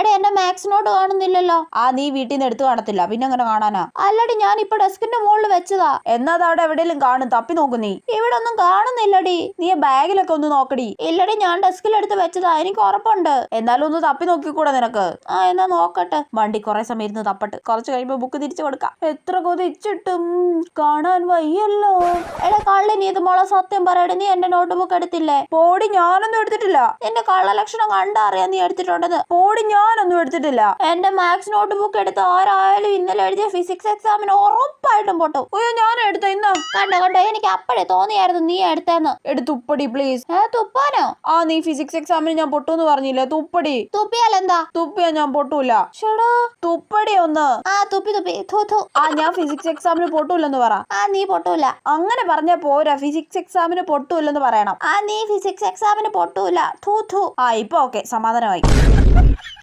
എടാ എന്റെ maths note കാണുന്നില്ലല്ലോ. നീ വീട്ടിൽ നിന്ന് എടുത്തു കാണത്തില്ല, പിന്നെ അങ്ങനെ കാണാനാ? അല്ലടി ഞാൻ ഇപ്പൊ ഡെസ്കിന്റെ മുകളിൽ വെച്ചതാ. എന്നാ അത് അവിടെ എവിടെയെങ്കിലും കാണും, തപ്പി നോക്കു. നീ ഇവിടെ ഒന്നും കാണുന്നില്ലടി. നീ ബാഗിലൊക്കെ ഒന്ന് നോക്കടി. ഇല്ലടി ഞാൻ ഡെസ്കിലെടുത്ത് വെച്ചതാ, എനിക്ക് ഉറപ്പുണ്ട്. എന്നാലും ഒന്ന് തപ്പി നോക്കിക്കൂടെ നിനക്ക്? എന്നാ നോക്കട്ടെ. വണ്ടി കുറെ സമയം ഇരുന്ന് തപ്പട്ട്, കുറച്ച് കഴിയുമ്പോ ബുക്ക് തിരിച്ചു കൊടുക്കാം. എത്ര കൊതിച്ചിട്ടും കാണാൻ വയ്യല്ലോ. എടാ കള്ളി, നീ ഇത് മോളെ സത്യം പറയടി, നീ എന്റെ നോട്ട് ബുക്ക് എടുത്തില്ലേ? പോടി, ഞാനൊന്നും എടുത്തിട്ടില്ല. എന്റെ കള്ള ലക്ഷണം കണ്ടറിയാൻ നീ എടുത്തിട്ടുണ്ടെന്ന്. പോടി, ഞാനൊന്നും എടുത്തിട്ടില്ല. എന്റെ മാത്സ് നോട്ട് ബുക്ക് എടുത്ത് ആരായാലും ഇന്നലെ എഴുതിയ ഫിസിക്സ് എക്സാമിന് ഉറപ്പായിട്ടും പൊട്ടും. അയ്യോ, ഞാൻ എടുത്ത ഇന്ന് കണ്ടോ, എനിക്ക് അപ്പഴേ തോന്നിയായിരുന്നു നീ എടുത്തെന്ന്. തുപ്പടി പ്ലീസ്. തുപ്പാനോ? നീ ഫിസിക്സ് എക്സാമിന് ഞാൻ പൊട്ടൂന്ന് പറഞ്ഞില്ലേ? തുപ്പടി. തുപ്പിയാലെന്താ? തുപ്പിയാ ഞാൻ പൊട്ടൂല. തുപ്പടി ഒന്ന്. തുപ്പി. ഞാൻ ഫിസിക്സ് എക്സാമിന് പൊട്ടൂലെന്ന് പറ. നീ പൊട്ടൂല. അങ്ങനെ പറഞ്ഞാ പോരാ, ഫിസിക്സ് എക്സാമിന് പൊട്ടൂല്ലെന്ന് പറയണം. നീ ഫിസിക്സ് എക്സാമിന് പൊട്ടൂല. ഇപ്പൊ ഓക്കെ, സമാധാനമായി.